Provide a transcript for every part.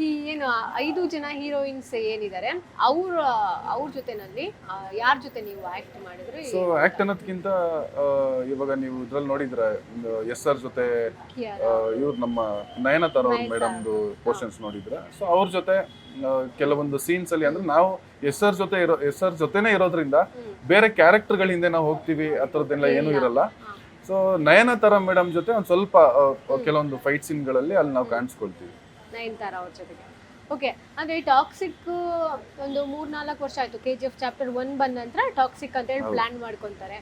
ಈ ಏನು 5 ಜನ ಹೀರೋಯಿನ್ಸ್ ಏನಿದ್ದಾರೆ ಅವ್ರ ಅವ್ರ ಜೊತೆನಲ್ಲಿ ಯಾರ ಜೊತೆ ನೀವು ಆಕ್ಟ್ ಮಾಡಿದ್ರಿ? ಸೊ ಆಕ್ಟ್ ಅನ್ನೋದಕ್ಕಿಂತ ಇವಾಗ ನೀವು ಇದ್ರಲ್ಲಿ ನೋಡಿದ್ರೆ ಎಸ್ ಆರ್ ಜೊತೆ ಇವ್ರು ನಮ್ಮ ನಯನತಾರ ಅವ್ರ ಮೇಡಮ್ದು ಪೋರ್ಷನ್ಸ್ ನೋಡಿದ್ರೆ, ಸೊ ಅವ್ರ ಜೊತೆ ಕೆಲವೊಂದು ಸೀನ್ಸ್ ಅಲ್ಲಿ ಅಂದ್ರೆ ನಾವು ಎಸ್ ಆರ್ ಜೊತೆನೆ ಇರೋದ್ರಿಂದ ಬೇರೆ ಕ್ಯಾರೆಕ್ಟರ್ಗಳ ಹಿಂದೆ ನಾವು ಹೋಗ್ತೀವಿ ಆ ಥರದ್ದೆಲ್ಲ ಏನೂ ಇರಲ್ಲ. ಸೊ ನಯನತಾರ ಮೇಡಮ್ ಜೊತೆ ಒಂದು ಸ್ವಲ್ಪ ಕೆಲವೊಂದು ಫೈಟ್ ಸೀನ್ಗಳಲ್ಲಿ ಅಲ್ಲಿ ನಾವು ಕಾಣಿಸ್ಕೊಳ್ತೀವಿ ನಯನತಾರ ಅವ್ರ ಜೊತೆಗೆ. ಓಕೆ, ಅಂದ್ರೆ ಟಾಕ್ಸಿಕ್ ಒಂದು 3-4 ವರ್ಷ ಆಯ್ತು, KGF ಚಾಪ್ಟರ್ 1 ಬಂದ ನಂತರ ಟಾಕ್ಸಿಕ್ ಅಂತ ಹೇಳಿ ಪ್ಲಾನ್ ಮಾಡ್ಕೊಂತಾರೆ.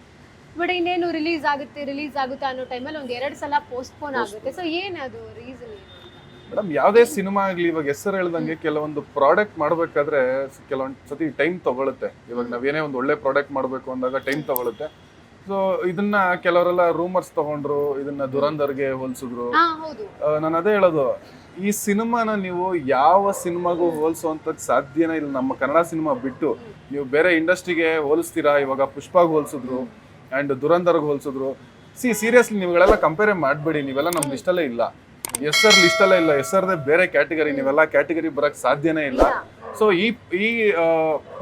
ಬಟ್ ಇನ್ನೇನು ರಿಲೀಸ್ ಆಗುತ್ತೆ ಅನ್ನೋ ಟೈಮಲ್ಲಿ ಒಂದ್ 2 ಸಲ ಪೋಸ್ಟ್ಪೋನ್ ಆಗುತ್ತೆ. ಸೊ ಏನದು ರೀಸನ್? ಮೇಡಮ್ ಯಾವುದೇ ಸಿನಿಮಾ ಆಗ್ಲಿ, ಇವಾಗ ಹೆಸರು ಹೇಳ್ದಂಗೆ ಕೆಲವೊಂದು ಪ್ರಾಡಕ್ಟ್ ಮಾಡ್ಬೇಕಾದ್ರೆ ಕೆಲವೊಂದು ಸತಿ ಟೈಮ್ ತಗೊಳುತ್ತೆ. ಇವಾಗ ನಾವೇನೇ ಒಂದು ಒಳ್ಳೆ ಪ್ರಾಡಕ್ಟ್ ಮಾಡ್ಬೇಕು ಅಂದಾಗ ಟೈಮ್ ತಗೊಳುತ್ತೆ. ಸೊ ಇದನ್ನ ಕೆಲವರೆಲ್ಲ ರೂಮರ್ಸ್ ತಗೊಂಡ್ರು, ಇದನ್ನ ದುರಂಧರ್ಗೆ ಹೋಲಿಸಿದ್ರು. ನಾನು ಅದೇ ಹೇಳೋದು, ಈ ಸಿನಿಮಾನ ನೀವು ಯಾವ ಸಿನಿಮಾಗೂ ಹೋಲಿಸುವಂಥದ್ದು ಸಾಧ್ಯನೇ ಇಲ್ಲ. ನಮ್ಮ ಕನ್ನಡ ಸಿನಿಮಾ ಬಿಟ್ಟು ನೀವು ಬೇರೆ ಇಂಡಸ್ಟ್ರಿಗೆ ಹೋಲಿಸ್ತೀರಾ? ಇವಾಗ ಪುಷ್ಪಾಗ್ ಹೋಲಿಸಿದ್ರು ಅಂಡ್ ದುರಂಧರ್ಗೆ ಹೋಲಿಸಿದ್ರು. ಸೀರಿಯಸ್ಲಿ ನೀವುಗಳೆಲ್ಲ ಕಂಪೇರ್ ಮಾಡಬೇಡಿ. ನೀವೆಲ್ಲ ನಮ್ಮ ಲಿಸ್ಟಲ್ಲೇ ಇಲ್ಲ, ಎಸ್ಆರ್ ಲಿಸ್ಟಲ್ಲೇ ಇಲ್ಲ. ಎಸ್ಆರ್ದೇ ಬೇರೆ ಕ್ಯಾಟಗರಿ, ನೀವೆಲ್ಲ ಕ್ಯಾಟಗರಿ ಬರಕ್ ಸಾಧ್ಯನೇ ಇಲ್ಲ. ಸೊ ಈ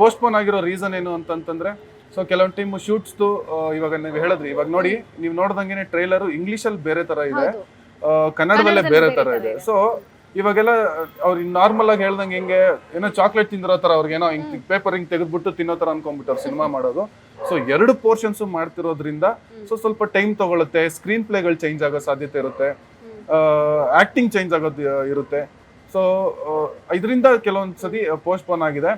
ಪೋಸ್ಟ್ಪೋನ್ ಆಗಿರೋ ರೀಸನ್ ಏನು ಅಂತಂತಂದ್ರೆ, ಸೊ ಕೆಲವೊಂದು ಟೈಮ್ ಶೂಟ್ಸ್ದು ಇವಾಗ ನೀವು ಹೇಳಿದ್ರಿ, ಇವಾಗ ನೋಡಿ ನೀವು ನೋಡ್ದಂಗೆ ಟ್ರೈಲರ್ ಇಂಗ್ಲಿಷಲ್ಲಿ ಬೇರೆ ತರ ಇದೆ, ಕನ್ನಡದಲ್ಲೇ ಬೇರೆ ತರ ಇದೆ. ಸೊ ಇವಾಗೆಲ್ಲ ಅವ್ರು ನಾರ್ಮಲ್ ಆಗಿ ಹೇಳ್ದಂಗೆ ಹೆಂಗೆ ಏನೋ ಚಾಕ್ಲೇಟ್ ತಿಂದಿರೋ ತರ ಅವ್ರಿಗೇನೋ ಹಿಂಗ್ ಪೇಪರ್ ಹಿಂಗ್ ತೆಗೆದ್ಬಿಟ್ಟು ತಿನ್ನೋ ತರ ಅನ್ಕೊಂಡ್ಬಿಟ್ಟು ಅವ್ರು ಸಿನಿಮಾ ಮಾಡೋದು. ಸೊ 2 ಪೋರ್ಷನ್ಸ್ ಮಾಡ್ತಿರೋದ್ರಿಂದ ಸೊ ಸ್ವಲ್ಪ ಟೈಮ್ ತಗೊಳುತ್ತೆ, ಸ್ಕ್ರೀನ್ ಪ್ಲೇಗಳು ಚೇಂಜ್ ಆಗೋ ಸಾಧ್ಯತೆ ಇರುತ್ತೆ, ಆಕ್ಟಿಂಗ್ ಚೇಂಜ್ ಆಗೋದು ಇರುತ್ತೆ. ಸೊ ಇದರಿಂದ ಕೆಲವೊಂದು ಸತಿ ಪೋಸ್ಟ್ಪೋನ್ ಆಗಿದೆ.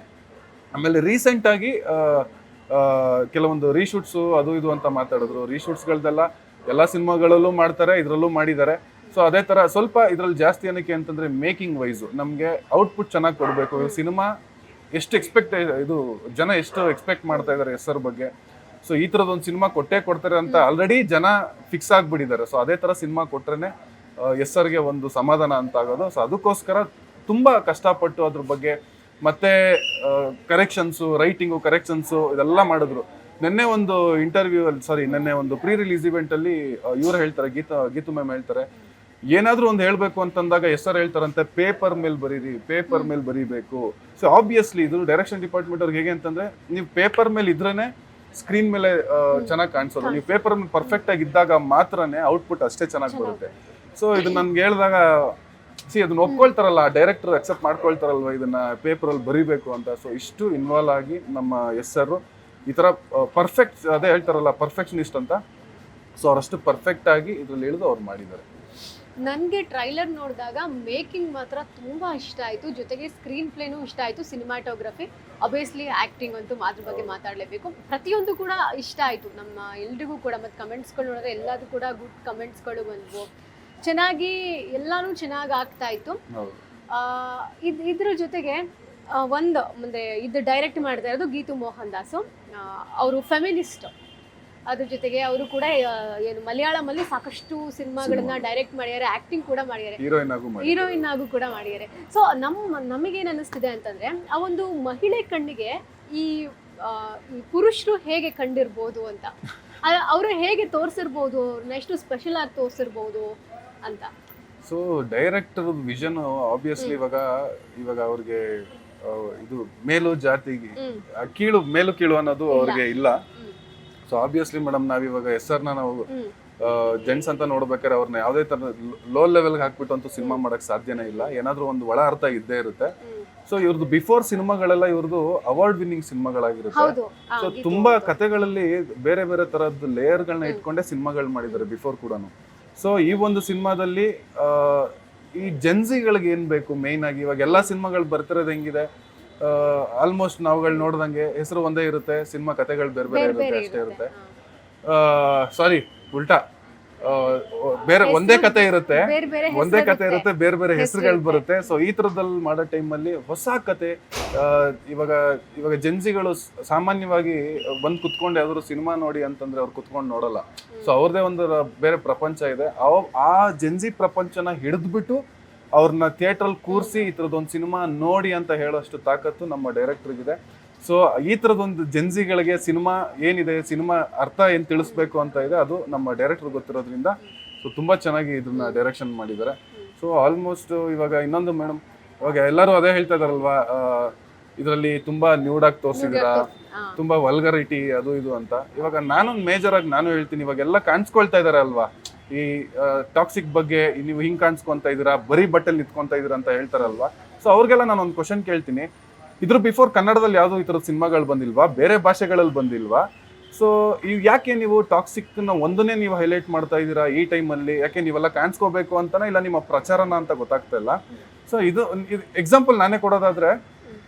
ಆಮೇಲೆ ರೀಸೆಂಟ್ ಆಗಿ ಕೆಲವೊಂದು ರೀಶೂಟ್ಸು ಅದು ಇದು ಅಂತ ಮಾತಾಡಿದ್ರು. ರೀಶೂಟ್ಸ್ಗಳದೆಲ್ಲ ಎಲ್ಲ ಸಿನಿಮಾಗಳಲ್ಲೂ ಮಾಡ್ತಾರೆ, ಇದರಲ್ಲೂ ಮಾಡಿದ್ದಾರೆ. ಸೊ ಅದೇ ಥರ ಸ್ವಲ್ಪ ಇದರಲ್ಲಿ ಜಾಸ್ತಿ ಏನಕ್ಕೆ ಅಂತಂದರೆ ಮೇಕಿಂಗ್ ವೈಸು ನಮಗೆ ಔಟ್ಪುಟ್ ಚೆನ್ನಾಗಿ ಕೊಡಬೇಕು. ಸಿನಿಮಾ ಎಷ್ಟು ಇದು ಜನ ಎಷ್ಟು ಎಕ್ಸ್ಪೆಕ್ಟ್ ಮಾಡ್ತಾ ಇದ್ದಾರೆ ಎಸ್ ಆರ್ ಬಗ್ಗೆ. ಸೊ ಈ ಥರದೊಂದು ಸಿನಿಮಾ ಕೊಡ್ತಾರೆ ಅಂತ ಆಲ್ರೆಡಿ ಜನ ಫಿಕ್ಸ್ ಆಗಿಬಿಟ್ಟಿದ್ದಾರೆ. ಸೊ ಅದೇ ಥರ ಸಿನಿಮಾ ಕೊಟ್ರೇ ಎಸ್ ಆರ್ಗೆ ಒಂದು ಸಮಾಧಾನ ಅಂತ ಆಗೋದು. ಸೊ ಅದಕ್ಕೋಸ್ಕರ ತುಂಬ ಕಷ್ಟಪಟ್ಟು ಅದ್ರ ಬಗ್ಗೆ ಮತ್ತೆ ಕರೆಕ್ಷನ್ಸು, ರೈಟಿಂಗು, ಕರೆಕ್ಷನ್ಸು ಇದೆಲ್ಲ ಮಾಡಿದ್ರು. ನೆನ್ನೆ ಒಂದು ಇಂಟರ್ವ್ಯೂ ಅಲ್ಲಿ, ನೆನ್ನೆ ಒಂದು ಪ್ರೀ ರಿಲೀಸ್ ಇವೆಂಟ್ ಅಲ್ಲಿ ಇವ್ರು ಹೇಳ್ತಾರೆ, ಗೀತು ಮ್ಯಾಮ್ ಹೇಳ್ತಾರೆ, ಏನಾದ್ರೂ ಒಂದು ಹೇಳ್ಬೇಕು ಅಂತಂದಾಗ ಎಸ್ ಆರ್ ಹೇಳ್ತಾರಂತೆ, ಪೇಪರ್ ಮೇಲೆ ಬರೀಬೇಕು. ಸೊ ಆಬ್ವಿಯಸ್ಲಿ ಇದು ಡೈರೆಕ್ಷನ್ ಡಿಪಾರ್ಟ್ಮೆಂಟ್ ಅವ್ರಿಗೆ ಹೇಗೆ ಅಂತಂದ್ರೆ, ನೀವು ಪೇಪರ್ ಮೇಲೆ ಇದ್ರೇನೆ ಸ್ಕ್ರೀನ್ ಮೇಲೆ ಚೆನ್ನಾಗಿ ಕಾಣಿಸೋದು. ನೀವು ಪೇಪರ್ ಮೇಲೆ ಪರ್ಫೆಕ್ಟ್ ಆಗಿ ಇದ್ದಾಗ ಮಾತ್ರನೇ ಔಟ್ಪುಟ್ ಅಷ್ಟೇ ಚೆನ್ನಾಗಿ ಬರುತ್ತೆ. ಸೊ ಇದು ನನ್ಗೆ ಹೇಳಿದಾಗ ಅದನ್ನ ಒಪ್ಕೊಳ್ತಾರಲ್ಲ, ಡೈರೆಕ್ಟರ್ ಅಕ್ಸೆಪ್ಟ್ ಮಾಡ್ಕೊಳ್ತಾರಲ್ವ ಇದನ್ನ ಪೇಪರಲ್ಲಿ ಬರೀಬೇಕು ಅಂತ. ಸೊ ಇಷ್ಟು ಇನ್ವಾಲ್ವ್ ಆಗಿ ನಮ್ಮ ಎಸ್ ಆರ್ ಈ ಥರ ಪರ್ಫೆಕ್ಟ್, ಅದೇ ಹೇಳ್ತಾರಲ್ಲ ಪರ್ಫೆಕ್ಷನಿಸ್ಟ್ ಅಂತ, ಸೊ ಅವರಷ್ಟು ಪರ್ಫೆಕ್ಟ್ ಆಗಿ ಇದ್ರಲ್ಲಿ ಹೇಳಿದು ಅವ್ರು ಮಾಡಿದ್ದಾರೆ. ನನಗೆ ಟ್ರೈಲರ್ ನೋಡಿದಾಗ ಮೇಕಿಂಗ್ ಮಾತ್ರ ತುಂಬ ಇಷ್ಟ ಆಯಿತು, ಜೊತೆಗೆ ಸ್ಕ್ರೀನ್ ಪ್ಲೇನೂ ಇಷ್ಟ ಆಯಿತು, ಸಿನಿಮಾಟೋಗ್ರಫಿ, ಅಬ್ವಿಯಸ್ಲಿ ಆ್ಯಕ್ಟಿಂಗ್ ಅಂತೂ ಅದ್ರ ಬಗ್ಗೆ ಮಾತಾಡಲೇಬೇಕು. ಪ್ರತಿಯೊಂದು ಕೂಡ ಇಷ್ಟ ಆಯಿತು ನಮ್ಮ ಎಲ್ರಿಗೂ ಕೂಡ. ಮತ್ತು ಕಮೆಂಟ್ಸ್ಗಳು ನೋಡಿದ್ರೆ ಎಲ್ಲದೂ ಕೂಡ ಗುಡ್ ಕಮೆಂಟ್ಸ್ಗಳು ಬಂದವು, ಚೆನ್ನಾಗಿ ಎಲ್ಲಾನು ಚೆನ್ನಾಗಿ ಆಗ್ತಾ ಇತ್ತು. ಇದ್ರ ಜೊತೆಗೆ ಮುಂದೆ ಇದು ಡೈರೆಕ್ಟ್ ಮಾಡ್ತಾ ಇರೋದು ಗೀತು ಮೋಹನ್ ದಾಸು. ಅವರು ಫೆಮಿನಿಸ್ಟ್. ಅದ್ರ ಜೊತೆಗೆ ಅವರು ಕೂಡ ಏನು ಮಲಯಾಳಮಲ್ಲಿ ಸಾಕಷ್ಟು ಸಿನಿಮಾಗಳನ್ನ ಡೈರೆಕ್ಟ್ ಮಾಡಿದ್ದಾರೆ, ಆಕ್ಟಿಂಗ್ ಕೂಡ ಮಾಡಿದ್ದಾರೆ, ಹೀರೋಯಿನ್ ಆಗೂ ಕೂಡ ಮಾಡಿದ್ದಾರೆ. ಸೊ ನಮಗೇನು ಅನ್ನಿಸ್ತಿದೆ ಅಂತಂದ್ರೆ, ಆ ಒಂದು ಮಹಿಳೆ ಕಣ್ಣಿಗೆ ಈ ಪುರುಷರು ಹೇಗೆ ಕಂಡಿರ್ಬೋದು ಅಂತ, ಅವರು ಹೇಗೆ ತೋರಿಸಿರ್ಬೋದು, ಅವ್ರನ್ನ ಎಷ್ಟು ಸ್ಪೆಷಲ್ ಆಗಿ ತೋರಿಸಿರ್ಬೋದು ಅಂತ. ಸೊ ಡೈರೆಕ್ಟರ್ ವಿಷನ್ ಆಬ್ವಿಯಸ್ಲಿ ಇವಾಗ ಅವ್ರಿಗೆ ಇದು ಮೇಲು ಜಾತಿಗೆ ಮೇಲು ಕೀಳು ಅನ್ನೋದು ಅವ್ರಿಗೆ ಇಲ್ಲ. ಸೊ ಆಬ್ವಿಯಸ್ಲಿ ಮೇಡಮ್ ನಾವಿವಾಗ ಎಸ್ ಆರ್ನ ನಾವು ಜೆಂಟ್ಸ್ ಅಂತ ನೋಡ್ಬೇಕಾದ್ರೆ ಅವ್ರನ್ನ ಯಾವುದೇ ತರ ಲೋ ಲೆವೆಲ್ಗೆ ಹಾಕ್ಬಿಟ್ಟು ಅಂತೂ ಸಿನಿಮಾ ಮಾಡಕ್ ಸಾಧ್ಯನೇ ಇಲ್ಲ. ಏನಾದ್ರೂ ಒಂದು ಒಳ ಅರ್ಥ ಇದ್ದೇ ಇರುತ್ತೆ. ಸೊ ಇವ್ರದ್ದು ಬಿಫೋರ್ ಸಿನಿಮಾಗಳೆಲ್ಲ ಇವ್ರದ್ದು ಅವಾರ್ಡ್ ವಿನ್ನಿಂಗ್ ಸಿನಿಮಾಗಳಾಗಿರುತ್ತೆ. ಸೊ ತುಂಬಾ ಕಥೆಗಳಲ್ಲಿ ಬೇರೆ ಬೇರೆ ತರದ್ದು ಲೇಯರ್ಗಳನ್ನ ಇಟ್ಕೊಂಡೇ ಸಿನಿಮಾಗಳು ಮಾಡಿದ್ದಾರೆ ಬಿಫೋರ್ ಕೂಡ. ಸೊ ಈ ಒಂದು ಸಿನಿಮಾದಲ್ಲಿ ಈ ಜೆನ್ಸಿಗಳಿಗೆ ಏನ್ ಬೇಕು ಮೇಯ್ನ್ ಆಗಿ, ಇವಾಗ ಎಲ್ಲಾ ಸಿನಿಮಾಗಳು ಬರ್ತಿರೋದು ಹೆಂಗಿದೆ, ಆಲ್ಮೋಸ್ಟ್ ನಾವುಗಳು ನೋಡ್ದಂಗೆ ಹೆಸರು ಒಂದೇ ಇರುತ್ತೆ, ಸಿನಿಮಾ ಕಥೆಗಳು ಬೇರೆ ಬೇರೆ ಇರುತ್ತೆ, ಅಷ್ಟೇ ಇರುತ್ತೆ. ಸಾರಿ ಉಲ್ಟಾ, ಬೇರೆ ಒಂದೇ ಕತೆ ಇರುತ್ತೆ, ಬೇರೆ ಬೇರೆ ಹೆಸರುಗಳು ಬರುತ್ತೆ. ಸೊ ಈ ತರದಲ್ಲಿ ಮಾಡೋ ಟೈಮಲ್ಲಿ ಹೊಸ ಕತೆ, ಇವಾಗ ಜೆನ್ಸಿಗಳು ಸಾಮಾನ್ಯವಾಗಿ ಬಂದು ಕುತ್ಕೊಂಡು ಯಾವ್ದಾದ್ರು ಸಿನಿಮಾ ನೋಡಿ ಅಂತಂದ್ರೆ ಅವ್ರು ಕುತ್ಕೊಂಡು ನೋಡಲ್ಲ. ಸೊ ಅವ್ರದೇ ಒಂದು ಬೇರೆ ಪ್ರಪಂಚ ಇದೆ. ಆ ಜೆನ್ಸಿ ಪ್ರಪಂಚನ ಹಿಡಿದ್ಬಿಟ್ಟು ಅವ್ರನ್ನ ಥಿಯೇಟ್ರಲ್ಲಿ ಕೂರಿಸಿ ಈ ಥರದೊಂದು ಸಿನಿಮಾ ನೋಡಿ ಅಂತ ಹೇಳೋಷ್ಟು ತಾಕತ್ತು ನಮ್ಮ ಡೈರೆಕ್ಟರ್ಗಿದೆ. ಸೊ ಈ ಥರದೊಂದು ಜೆನ್ಸಿಗಳಿಗೆ ಸಿನಿಮಾ ಏನಿದೆ, ಸಿನಿಮಾ ಅರ್ಥ ಏನು ತಿಳಿಸ್ಬೇಕು ಅಂತ ಇದೆ, ಅದು ನಮ್ಮ ಡೈರೆಕ್ಟರ್ ಗೊತ್ತಿರೋದ್ರಿಂದ ಸೊ ತುಂಬ ಚೆನ್ನಾಗಿ ಇದನ್ನ ಡೈರೆಕ್ಷನ್ ಮಾಡಿದ್ದಾರೆ. ಸೊ ಆಲ್ಮೋಸ್ಟ್ ಇವಾಗ ಇನ್ನೊಂದು ಮೇಡಮ್, ಇವಾಗ ಎಲ್ಲರೂ ಅದೇ ಹೇಳ್ತಾ ಇದಾರಲ್ವಾ, ಇದರಲ್ಲಿ ತುಂಬಾ ನ್ಯೂಡ್ ಆಗಿ ತೋರಿಸಿದಿರಾ, ತುಂಬಾ ವಲ್ಗರಿಟಿ ಅದು ಇದು ಅಂತ. ಇವಾಗ ನಾನೊಂದು ಮೇಜರ್ ಆಗಿ ನಾನು ಹೇಳ್ತೀನಿ, ಇವಾಗೆಲ್ಲ ಕಾಣಿಸ್ಕೊಳ್ತಾ ಇದಾರೆ ಅಲ್ವಾ ಈ ಟಾಕ್ಸಿಕ್ ಬಗ್ಗೆ, ನೀವು ಹಿಂಗ್ ಕಾಣಿಸ್ಕೊಂತ ಇದೀರಾ, ಬರೀ ಬಟ್ಟೆಲ್ ನಿಂತ್ಕೊಂತ ಇದೀರಾ ಅಂತ ಹೇಳ್ತಾರಲ್ವಾ. ಸೊ ಅವ್ರಿಗೆಲ್ಲ ನಾನು ಒಂದು ಕ್ವಶನ್ ಕೇಳ್ತೀನಿ, ಇದ್ರ ಬಿಫೋರ್ ಕನ್ನಡದಲ್ಲಿ ಯಾವ್ದು ಈ ತರದ ಸಿನಿಮಾಗಳು ಬಂದಿಲ್ವಾ, ಬೇರೆ ಭಾಷೆಗಳಲ್ಲಿ ಬಂದಿಲ್ವಾ? ಸೊ ಈಗ ಯಾಕೆ ನೀವು ಟಾಕ್ಸಿಕ್ ನ ಒಂದನ್ನೇ ನೀವು ಹೈಲೈಟ್ ಮಾಡ್ತಾ ಇದ್ದೀರಾ ಈ ಟೈಮಲ್ಲಿ? ಯಾಕೆ ನೀವೆಲ್ಲ ಕಾಣಿಸ್ಕೋಬೇಕು ಅಂತನಾ ಇಲ್ಲ ನಿಮ್ಮ ಪ್ರಚಾರನ ಅಂತ ಗೊತ್ತಾಗ್ತಾ ಇಲ್ಲ. ಸೊ ಇದು ಎಕ್ಸಾಂಪಲ್ ನಾನೇ ಕೊಡೋದಾದ್ರೆ,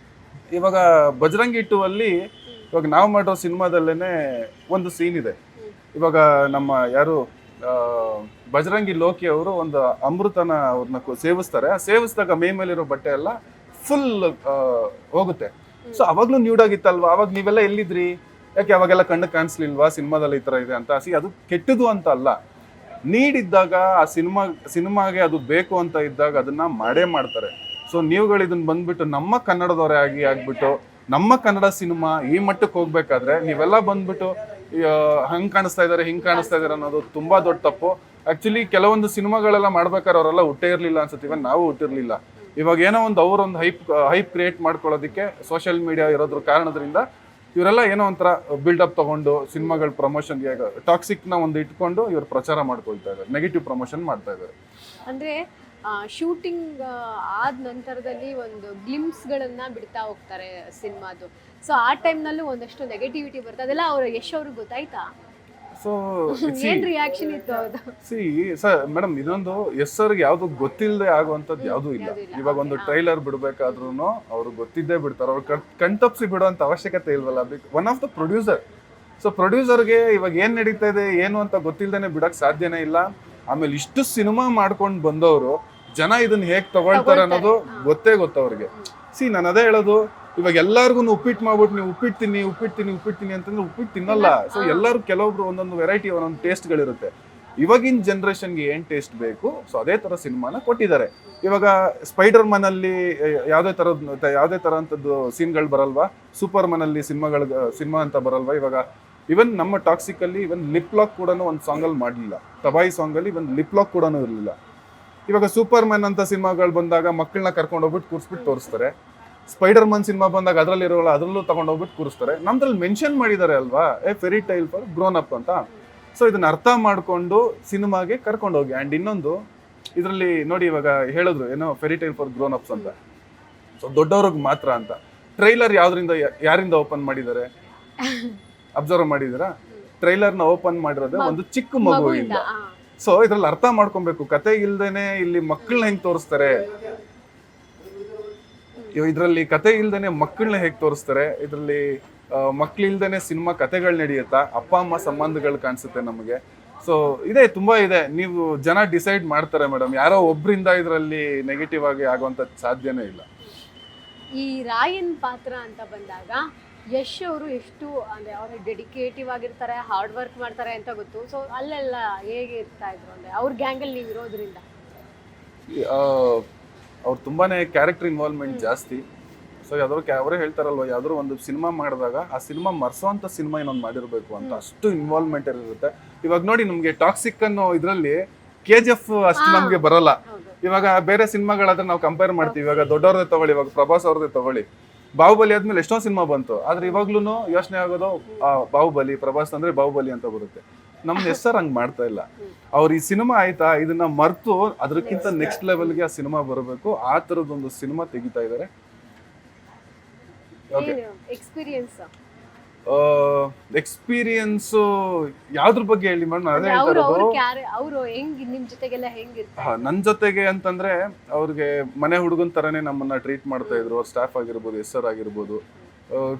ಇವಾಗ ಬಜರಂಗಿ 2 ಅಲ್ಲಿ ಇವಾಗ ನಾವು ಮಾಡೋ ಸಿನಿಮಾದಲ್ಲೇನೆ ಒಂದು ಸೀನ್ ಇದೆ. ಇವಾಗ ನಮ್ಮ ಯಾರು ಬಜರಂಗಿ ಲೋಕಿ ಅವರು ಒಂದು ಅಮೃತನ ಅವ್ರನ್ನ ಸೇವಿಸ್ತಾರೆ. ಆ ಸೇವಿಸಿದಾಗ ಮೈ ಮೇಲಿರೋ ಬಟ್ಟೆ ಎಲ್ಲ ಫುಲ್ ಹೋಗುತ್ತೆ. ಸೊ ಅವಾಗ್ಲೂ ನ್ಯೂಡ್ ಆಗಿತ್ತಲ್ವಾ? ಅವಾಗ ನೀವೆಲ್ಲ ಎಲ್ಲಿದ್ರಿ? ಯಾಕೆ ಅವಾಗೆಲ್ಲ ಕಣ್ಣು ಕಾಣಿಸ್ಲಿಲ್ವಾ ಸಿನಿಮಾದಲ್ಲಿ ಈ ತರ ಇದೆ ಅಂತ? ಅದು ಕೆಟ್ಟದು ಅಂತ ಅಲ್ಲ, ನೀಡಿದ್ದಾಗ ಆ ಸಿನಿಮಾಗೆ ಅದು ಬೇಕು ಅಂತ ಇದ್ದಾಗ ಅದನ್ನ ಮಾಡೇ ಮಾಡ್ತಾರೆ. ಸೊ ನೀವುಗಳು ಇದನ್ನ ಬಂದ್ಬಿಟ್ಟು ನಮ್ಮ ಕನ್ನಡದವರೇ ಆಗ್ಬಿಟ್ಟು ನಮ್ಮ ಕನ್ನಡ ಸಿನಿಮಾ ಈ ಮಟ್ಟಕ್ಕೆ ಹೋಗ್ಬೇಕಾದ್ರೆ ನೀವೆಲ್ಲ ಬಂದ್ಬಿಟ್ಟು ಹಂಗ್ ಕಾಣಿಸ್ತಾ ಇದಾರೆ ಹಿಂಗ್ ಕಾಣಿಸ್ತಾ ಇದಾರೆ ಅನ್ನೋದು ತುಂಬಾ ದೊಡ್ಡ ತಪ್ಪು. ಆಕ್ಚುಲಿ ಕೆಲವೊಂದು ಸಿನಿಮಾಗಳೆಲ್ಲ ಮಾಡ್ಬೇಕಾದ್ರೆ ಅವರೆಲ್ಲ ಹುಟ್ಟೇ ಇರ್ಲಿಲ್ಲ ಅನ್ಸುತ್ತೆ, ಇವನ್ ನಾವು ಹುಟ್ಟಿರ್ಲಿಲ್ಲ. ಇವಾಗ ಏನೋ ಒಂದು ಅವರೊಂದು ಹೈಪ್ ಕ್ರಿಯೇಟ್ ಮಾಡ್ಕೊಳ್ಳೋದಕ್ಕೆ ಸೋಷಿಯಲ್ ಮೀಡಿಯಾ ಇರೋದ್ರ ಕಾರಣದಿಂದ ಇವರೆಲ್ಲ ಏನೋ ಒಂಥರ ಬಿಲ್ಡಪ್ ತಗೊಂಡು ಸಿನಿಮಾಗಳ ಪ್ರಮೋಷನ್ಗೆ ಟಾಕ್ಸಿಕ್ ನ ಒಂದು ಇಟ್ಕೊಂಡು ಇವ್ರು ಪ್ರಚಾರ ಮಾಡ್ಕೊಳ್ತಾ ಇದ್ದಾರೆ, ನೆಗೆಟಿವ್ ಪ್ರಮೋಷನ್ ಮಾಡ್ತಾ ಇದ್ದಾರೆ. ಅಂದ್ರೆ ಶೂಟಿಂಗ್ ಆದ ನಂತರದಲ್ಲಿ ಒಂದು ಗ್ಲಿಮ್ಸ್ಗಳನ್ನ ಬಿಡ್ತಾ ಹೋಗ್ತಾರೆ ಸಿನಿಮಾದು. ಸೊ ಆ ಟೈಮ್ನಲ್ಲೂ ಒಂದಷ್ಟು ನೆಗೆಟಿವಿಟಿ ಬರ್ತದೆ, ಅದೆಲ್ಲ ಯಶ್ ಅವ್ರಿಗೆ ಗೊತ್ತಾಯ್ತಾ? ಸೊ ಏನ್ ರಿಯಾಕ್ಷನ್ ಇತ್ತು ಅದು? ಸರ್ ಮೇಡಮ್, ಇದೊಂದು ಎಸ್ ಸರ್ಗೆ ಯಾವ್ದು ಗೊತ್ತಿಲ್ಲದೆ ಆಗುವಂತದ್ದು ಯಾವ್ದು ಇಲ್ಲ. ಇವಾಗ ಒಂದು ಟ್ರೈಲರ್ ಬಿಡ್ಬೇಕಾದ್ರೂ ಅವ್ರು ಗೊತ್ತಿದ್ದೇ ಬಿಡ್ತಾರೆ, ಅವ್ರು ಕಣ್ತಪ್ಸಿ ಬಿಡುವಂತ ಅವಶ್ಯಕತೆ ಇಲ್ವಲ್ಲ. One of the producer. So ಪ್ರೊಡ್ಯೂಸರ್ಗೆ ಇವಾಗ ಏನ್ ನಡೀತಾ ಇದೆ ಏನು ಅಂತ ಗೊತ್ತಿಲ್ದೇನೆ ಬಿಡಕ್ ಸಾಧ್ಯನೇ ಇಲ್ಲ. ಆಮೇಲೆ ಇಷ್ಟು ಸಿನಿಮಾ ಮಾಡ್ಕೊಂಡು ಬಂದವರು ಜನ ಇದನ್ನ ಹೇಗ್ ತಗೊಳ್ತಾರೆ ಅನ್ನೋದು ಗೊತ್ತೇ ಗೊತ್ತವ್ರಿಗೆ. ನಾನು ಅದೇ ಹೇಳೋದು, ಇವಾಗ ಎಲ್ಲಾರ್ಗು ಉಪ್ಪಿಟ್ಟು ಮಾಡ್ಬಿಟ್ಟು ನೀವು ಉಪ್ಪಿಟ್ಟು ಅಂತಂದ್ರೆ ಉಪ್ಪಿಟ್ಟು ತಿನ್ನಲ್ಲ. ಸೊ ಎಲ್ಲರೂ ಕೆಲವೊಬ್ರು ಒಂದೊಂದು ವೆರೈಟಿ ಒಂದೊಂದು ಟೇಸ್ಟ್ಗಳಿರುತ್ತೆ. ಇವಾಗಿನ ಜನ್ರೇಷನ್ಗೆ ಏನ್ ಟೇಸ್ಟ್ ಬೇಕು ಸೊ ಅದೇ ತರ ಸಿನಿಮಾನ ಕೊಟ್ಟಿದ್ದಾರೆ. ಇವಾಗ ಸ್ಪೈಡರ್ ಮನ್ ಅಲ್ಲಿ ಯಾವ್ದೇ ತರದ್ದು ಸೀನ್ಗಳು ಬರಲ್ವಾ? ಸೂಪರ್ ಮನ್ ಅಲ್ಲಿ ಸಿನಿಮಾ ಅಂತ ಬರಲ್ವಾ? ಇವಾಗ ಇವನ್ ನಮ್ಮ ಟಾಕ್ಸಿಕ್ ಅಲ್ಲಿ ಇವನ್ ಲಿಪ್ ಲಾಕ್ ಕೂಡ ಒಂದು ಸಾಂಗ್ ಅಲ್ಲಿ ಮಾಡ್ಲಿಲ್ಲ. ತಬಾಯಿ ಸಾಂಗ್ ಅಲ್ಲಿ ಇವನ್ ಲಿಪ್ ಲಾಕ್ ಕೂಡ ಇರಲಿಲ್ಲ. ಇವಾಗ ಸೂಪರ್ ಮ್ಯಾನ್ ಅಂತ ಸಿನಿಮಾಗಳು ಬಂದಾಗ ಮಕ್ಕಳನ್ನ ಕರ್ಕೊಂಡು ಹೋಗ್ಬಿಟ್ಟು ಕೂರಿಸ್ಬಿಟ್ಟು ತೋರಿಸ್ತಾರೆ. ಸ್ಪೈಡರ್ ಮನ್ ಸಿನಿಮಾ ಬಂದಾಗ ಅದರಲ್ಲಿ ಇರೋಲ್ಲ ಅದ್ರಲ್ಲೂ ತಗೊಂಡು ಹೋಗ್ಬಿಟ್ಟು ಕೂರಿಸ್ತಾರೆ. ನಮ್ದ್ರಲ್ಲಿ ಮೆನ್ಷನ್ ಮಾಡಿದ್ದಾರೆ ಅಲ್ವಾ, fairy tale for grown up ಅಂತ. ಸೊ ಇದನ್ನ ಅರ್ಥ ಮಾಡ್ಕೊಂಡು ಸಿನಿಮಾಗೆ ಕರ್ಕೊಂಡು ಹೋಗಿ. ಅಂಡ್ ಇನ್ನೊಂದು ಇದರಲ್ಲಿ ನೋಡಿ, ಇವಾಗ ಹೇಳಿದ್ರು ಏನೋ fairy tale for grown ups ಅಂತ, ಸೊ ದೊಡ್ಡವ್ರಿಗೆ ಮಾತ್ರ ಅಂತ. ಟ್ರೈಲರ್ ಯಾರಿಂದ ಓಪನ್ ಮಾಡಿದ್ದಾರೆ ಅಬ್ಸರ್ವ್ ಮಾಡಿದೀರಾ? ಟ್ರೈಲರ್ನ ಓಪನ್ ಮಾಡಿರೋದೇ ಒಂದು ಚಿಕ್ಕ ಮಗುವಿಂದ. ಸೊ ಇದ್ರಲ್ಲಿ ಅರ್ಥ ಮಾಡ್ಕೊಬೇಕು, ಕತೆ ಇಲ್ದೇನೆ ಇಲ್ಲಿ ಮಕ್ಕಳನ್ನ ಹೆಂಗ್ ತೋರಿಸ್ತಾರೆ, ಇದ್ರಲ್ಲಿ ಕತೆ ಇಲ್ದೇನೆ ಮಕ್ಕಳನ್ನ ಹೇಗೆ ತೋರಿಸ್ತಾರೆ, ಇದ್ರಲ್ಲಿ ಮಕ್ಳಿಲ್ದೇನೆ ಸಿನಿಮಾ ಕತೆಗಳು ನಡೆಯುತ್ತಾ, ಅಪ್ಪ ಅಮ್ಮ ಸಂಬಂಧಗಳು ಕಾಣಿಸುತ್ತೆ ನಮಗೆ. ಸೊ ಇದೆ, ತುಂಬಾ ಇದೆ. ನೀವು ಜನ ಡಿಸೈಡ್ ಮಾಡ್ತಾರೆ ಮೇಡಮ್, ಯಾರೋ ಒಬ್ರಿಂದ ಇದರಲ್ಲಿ ನೆಗೆಟಿವ್ ಆಗಿ ಆಗುವಂತ ಸಾಧ್ಯನೇ ಇಲ್ಲ. ಈ ರಾಯನ್ ಪಾತ್ರ ಅಂತ ಬಂದಾಗ ಯಶ್ ಅವರು ಎಷ್ಟು ಅಂದ್ರೆ ಅವ್ರ ಡೆಡಿಕೇಟಿವ್ ಆಗಿರ್ತಾರೆ, ಹಾರ್ಡ್ ವರ್ಕ್ ಮಾಡ್ತಾರೆ ಅಂತ ಗೊತ್ತು. ಸೊ ಅಲ್ಲೆಲ್ಲ ಹೇಗೆ ಇರ್ತಾ ಇದ್ರು ಅಂದ್ರೆ ಅವ್ರ ಗ್ಯಾಂಗಲ್ಲಿ ನೀವು ಇರೋದ್ರಿಂದ? ಅವ್ರು ತುಂಬಾನೇ ಕ್ಯಾರೆಕ್ಟರ್ ಇನ್ವಾಲ್ವ್ಮೆಂಟ್ ಜಾಸ್ತಿ. ಸೊ ಅವರೇ ಹೇಳ್ತಾರಲ್ವ, ಯಾವ್ದಾದ್ರು ಒಂದು ಸಿನಿಮಾ ಮಾಡಿದಾಗ ಆ ಸಿನಿಮಾ ಮರ್ಸೋಂತ ಸಿನಿಮಾ ಇನ್ನೊಂದು ಮಾಡಿರ್ಬೇಕು ಅಂತ, ಅಷ್ಟು ಇನ್ವಾಲ್ವ್ಮೆಂಟ್ ಇರುತ್ತೆ. ಇವಾಗ ನೋಡಿ, ನಮ್ಗೆ ಟಾಕ್ಸಿಕ್ ಅನ್ನೋ ಇದ್ರಲ್ಲಿ KGF ಅಷ್ಟು ನಮ್ಗೆ ಬರಲ್ಲ. ಇವಾಗ ಬೇರೆ ಸಿನಿಮಾಗಳಾದ್ರೆ ನಾವು ಕಂಪೇರ್ ಮಾಡ್ತೀವಿ. ಇವಾಗ ದೊಡ್ಡವ್ರದೇ ತಗೊಳ್ಳಿ, ಇವಾಗ ಪ್ರಭಾಸ್ ಅವ್ರದೇ ತಗೊಳ್ಳಿ. ಬಾಹುಬಲಿ ಆದ್ಮೇಲೆ ಎಷ್ಟೋ ಸಿನಿಮಾ ಬಂತು, ಆದ್ರೆ ಇವಾಗ್ಲೂ ಯೋಚನೆ ಆಗೋದು ಬಾಹುಬಲಿ, ಪ್ರಭಾಸ್ ಅಂದ್ರೆ ಬಾಹುಬಲಿ ಅಂತ ಬರುತ್ತೆ. ನಮ್ ಹೆಸರು ಹಂಗ್ ಮಾಡ್ತಾ ಇಲ್ಲ. ಅವ್ರ ಈ ಸಿನಿಮಾ ಆಯ್ತಾ, ಇದನ್ನ ಮರ್ತು ಅದಕ್ಕಿಂತ ನೆಕ್ಸ್ಟ್ ಲೆವೆಲ್ಗೆ ಆ ಸಿನಿಮಾ ಬರಬೇಕು, ಆ ತರದೊಂದು ಸಿನಿಮಾ ತೆಗಿತಾ ಇದಾರೆ. ಎಕ್ಸ್ಪೀರಿಯನ್ಸ್ ಯಾವ್ದ್ರ ಬಗ್ಗೆ ಹೇಳಿ ಮೇಡಮ್? ಅದೇ ನನ್ ಜೊತೆಗೆ ಅಂತಂದ್ರೆ ಅವ್ರಿಗೆ ಮನೆ ಹುಡುಗನ್ ತರನೇ ನಮ್ಮನ್ನ ಟ್ರೀಟ್ ಮಾಡ್ತಾ ಇದ್ರು. ಅವ್ರ ಸ್ಟಾಫ್ ಆಗಿರ್ಬೋದು, ಎಸ್ಆರ್ ಆಗಿರ್ಬೋದು.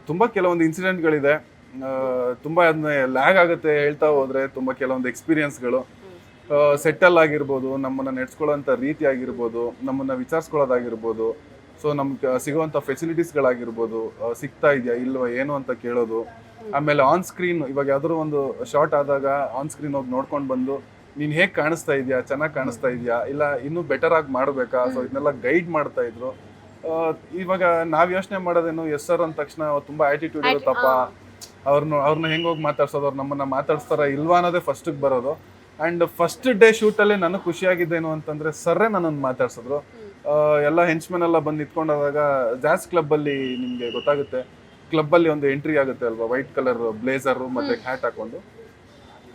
ತುಂಬಾ ಕೆಲವೊಂದು ಇನ್ಸಿಡೆಂಟ್ಗಳಿದೆ, ತುಂಬಾ ಅದನ್ನ ಲ್ಯಾಗ್ ಆಗುತ್ತೆ ಹೇಳ್ತಾ ಹೋದ್ರೆ. ತುಂಬಾ ಕೆಲವೊಂದು ಎಕ್ಸ್ಪೀರಿಯನ್ಸ್ಗಳು ಸೆಟಲ್ ಆಗಿರ್ಬೋದು, ನಮ್ಮನ್ನ ನೆಡ್ಸ್ಕೊಳ್ಳೋಂಥ ರೀತಿ ಆಗಿರ್ಬೋದು, ನಮ್ಮನ್ನ ವಿಚಾರಿಸ್ಕೊಳ್ಳೋದಾಗಿರ್ಬೋದು. ಸೊ ನಮ್ಗೆ ಸಿಗುವಂಥ ಫೆಸಿಲಿಟೀಸ್ಗಳಾಗಿರ್ಬೋದು, ಸಿಗ್ತಾ ಇದೆಯಾ ಇಲ್ವಾ ಏನು ಅಂತ ಕೇಳೋದು. ಆಮೇಲೆ ಆನ್ ಸ್ಕ್ರೀನ್, ಇವಾಗ ಯಾವ್ದಾದ್ರು ಒಂದು ಶಾರ್ಟ್ ಆದಾಗ ಆನ್ ಸ್ಕ್ರೀನ್ ಹೋಗಿ ನೋಡ್ಕೊಂಡು ಬಂದು ನೀನ್ ಹೇಗ್ ಕಾಣಿಸ್ತಾ ಇದೆಯಾ, ಚೆನ್ನಾಗಿ ಕಾಣಿಸ್ತಾ ಇದೆಯಾ, ಇಲ್ಲ ಇನ್ನೂ ಬೆಟರ್ ಆಗಿ ಮಾಡ್ಬೇಕಾ, ಸೊ ಇದನ್ನೆಲ್ಲ ಗೈಡ್ ಮಾಡ್ತಾ ಇದ್ರು. ಇವಾಗ ನಾವ್ ಯೋಚನೆ ಮಾಡೋದೇನು, ಎಸ್ ಸರ್ ಅಂದ ತಕ್ಷಣ ತುಂಬಾ ಆಟಿಟ್ಯೂಡ್ ಇರುತ್ತಪ್ಪ, ಅವ್ರನ್ನ ಹೆಂಗ್ ಹೋಗಿ ಮಾತಾಡ್ಸೋದು, ಅವ್ರು ನಮ್ಮನ್ನ ಮಾತಾಡ್ಸ್ತಾರ ಇಲ್ವಾ ಅನ್ನೋದೇ ಫಸ್ಟಿಗೆ ಬರೋದು. ಅಂಡ್ ಫಸ್ಟ್ ಡೇ ಶೂಟಲ್ಲೇ ನನಗೆ ಖುಷಿಯಾಗಿದ್ದೇನು ಅಂತಂದ್ರೆ ಸರ್ರೇ ನನ್ನನ್ನು ಮಾತಾಡ್ಸಿದ್ರು. ಎಲ್ಲ ಹೆಂಚ್ಮೆನ್ ಎಲ್ಲ ಬಂದು ನಿಂತ್ಕೊಂಡಾಗ ಜಾಸ್ ಕ್ಲಬ್ಬಲ್ಲಿ ನಿಮಗೆ ಗೊತ್ತಾಗುತ್ತೆ, ಕ್ಲಬ್ಬಲ್ಲಿ ಒಂದು ಎಂಟ್ರಿ ಆಗುತ್ತೆ ಅಲ್ವಾ, ವೈಟ್ ಕಲರ್ ಬ್ಲೇಸರು ಮತ್ತು ಹ್ಯಾಟ್ ಹಾಕೊಂಡು.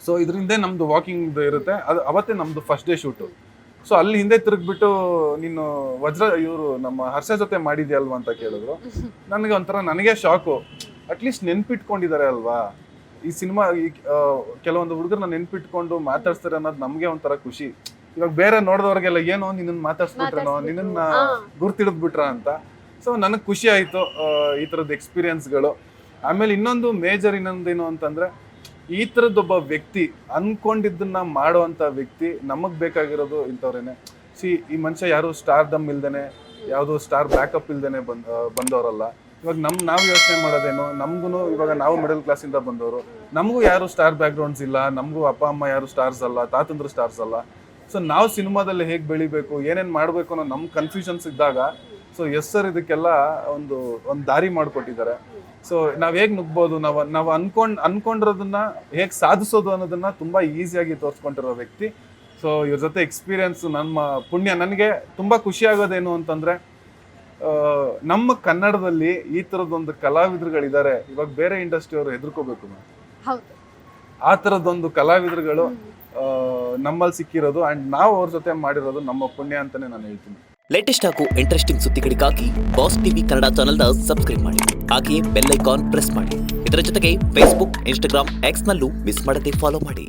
ಸೊ ಇದರಿಂದ ನಮ್ದು ವಾಕಿಂಗ್ ಇರುತ್ತೆ, ಅದು ಅವತ್ತೇ ನಮ್ದು ಫಸ್ಟ್ ಡೇ ಶೂಟು. ಸೊ ಅಲ್ಲಿ ಹಿಂದೆ ತಿರುಗ್ಬಿಟ್ಟು ನೀನು ಇವರು ನಮ್ಮ ಹರ್ಷ ಜೊತೆ ಮಾಡಿದ್ಯಲ್ವಾ ಅಂತ ಕೇಳಿದ್ರು. ನನಗೆ ಒಂಥರ ನನಗೆ ಶಾಕು. ಅಟ್ಲೀಸ್ಟ್ ನೆನ್ಪಿಟ್ಕೊಂಡಿದ್ದಾರೆ ಅಲ್ವಾ ಈ ಸಿನಿಮಾ, ಕೆಲವೊಂದು ಹುಡುಗರನ್ನ ನೆನ್ಪಿಟ್ಕೊಂಡು ಮಾತಾಡ್ಸ್ತಾರೆ ಅನ್ನೋದು ನಮಗೆ ಒಂಥರ ಖುಷಿ. ಇವಾಗ ಬೇರೆ ನೋಡಿದವ್ರಿಗೆಲ್ಲ ಏನೋ ನಿನ್ನ ಮಾತಾಡ್ಸ್ಬಿಟ್ರೇನೋ, ನಿನ್ನ ಗುರ್ತಿಡಿದ್ಬಿಟ್ರ ಅಂತ. ಸೊ ನನಗೆ ಖುಷಿ ಆಯಿತು ಈ ಥರದ್ದು ಎಕ್ಸ್ಪೀರಿಯನ್ಸ್ಗಳು. ಆಮೇಲೆ ಇನ್ನೊಂದು ಇನ್ನೊಂದೇನು ಅಂತಂದರೆ, ಈ ಥರದ್ದೊಬ್ಬ ವ್ಯಕ್ತಿ ಅನ್ಕೊಂಡಿದ್ದನ್ನ ಮಾಡುವಂಥ ವ್ಯಕ್ತಿ ನಮಗೆ ಬೇಕಾಗಿರೋದು ಇಂಥವ್ರೇನೆ. ಈ ಮನುಷ್ಯ ಯಾರು ಸ್ಟಾರ್ ದಮ್ ಇಲ್ದೇನೆ, ಯಾವುದೋ ಸ್ಟಾರ್ ಬ್ಯಾಕಪ್ ಇಲ್ದೇನೆ ಬಂದವರಲ್ಲ. ಇವಾಗ ನಾವು ಯೋಚನೆ ಮಾಡೋದೇನು, ನಮಗೂ ಇವಾಗ ನಾವು ಮಿಡಲ್ ಕ್ಲಾಸಿಂದ ಬಂದವರು, ನಮಗೂ ಯಾರು ಸ್ಟಾರ್ ಬ್ಯಾಕ್ಗ್ರೌಂಡ್ಸ್ ಇಲ್ಲ, ನಮಗೂ ಅಪ್ಪ ಅಮ್ಮ ಯಾರು ಸ್ಟಾರ್ಸ್ ಅಲ್ಲ, ತಾತಂದ್ರು ಸ್ಟಾರ್ಸ್ ಅಲ್ಲ. ಸೊ ನಾವು ಸಿನಿಮಾದಲ್ಲಿ ಹೇಗೆ ಬೆಳಿಬೇಕು, ಏನೇನು ಮಾಡಬೇಕು ಅನ್ನೋ ನಮ್ಮ ಕನ್ಫ್ಯೂಷನ್ಸ್ ಇದ್ದಾಗ, ಸೊ ಎಸ್ ಸರ್ ಇದಕ್ಕೆಲ್ಲ ಒಂದು ದಾರಿ ಮಾಡಿಕೊಟ್ಟಿದ್ದಾರೆ. ಸೊ ನಾವ್ ಹೇಗ್ ನುಗ್ಬೋದು, ನಾವು ಅನ್ಕೊಂಡಿರೋದನ್ನ ಹೇಗ್ ಸಾಧಿಸೋದು ಅನ್ನೋದನ್ನ ತುಂಬಾ ಈಸಿಯಾಗಿ ತೋರಿಸ್ಕೊಂಡಿರೋ ವ್ಯಕ್ತಿ. ಸೊ ಇವ್ರ ಜೊತೆ ಎಕ್ಸ್ಪೀರಿಯನ್ಸ್ ನಮ್ಮ ಪುಣ್ಯ. ನನಗೆ ತುಂಬಾ ಖುಷಿ ಆಗೋದೇನು ಅಂತಂದ್ರೆ, ನಮ್ಮ ಕನ್ನಡದಲ್ಲಿ ಈ ತರದೊಂದು ಕಲಾವಿದರುಗಳಿದ್ದಾರೆ. ಇವಾಗ ಬೇರೆ ಇಂಡಸ್ಟ್ರಿ ಅವರು ಹೆದರ್ಕೋಬೇಕು, ಆ ತರದೊಂದು ಕಲಾವಿದರುಗಳು ನಮ್ಮಲ್ಲಿ ಸಿಕ್ಕಿರೋದು ಅಂಡ್ ನಾವು ಅವ್ರ ಜೊತೆ ಮಾಡಿರೋದು ನಮ್ಮ ಪುಣ್ಯ ಅಂತಾನೆ ನಾನು ಹೇಳ್ತೀನಿ. ಲೇಟೆಸ್ಟ್ ಹಾಗೂ ಇಂಟ್ರೆಸ್ಟಿಂಗ್ ಸುದ್ದಿಗಳಿಗಾಗಿ ಬಾಸ್ ಟಿವಿ ಕನ್ನಡ ಚಾನೆಲ್ನ ಸಬ್ಸ್ಕ್ರೈಬ್ ಮಾಡಿ, ಹಾಗೆಯೇ ಬೆಲ್ ಐಕಾನ್ ಪ್ರೆಸ್ ಮಾಡಿ. ಇದರ ಜೊತೆಗೆ ಫೇಸ್ಬುಕ್, ಇನ್ಸ್ಟಾಗ್ರಾಮ್, ಎಕ್ಸ್ ನಲ್ಲೂ ಮಿಸ್ ಮಾಡದೆ ಫಾಲೋ ಮಾಡಿ.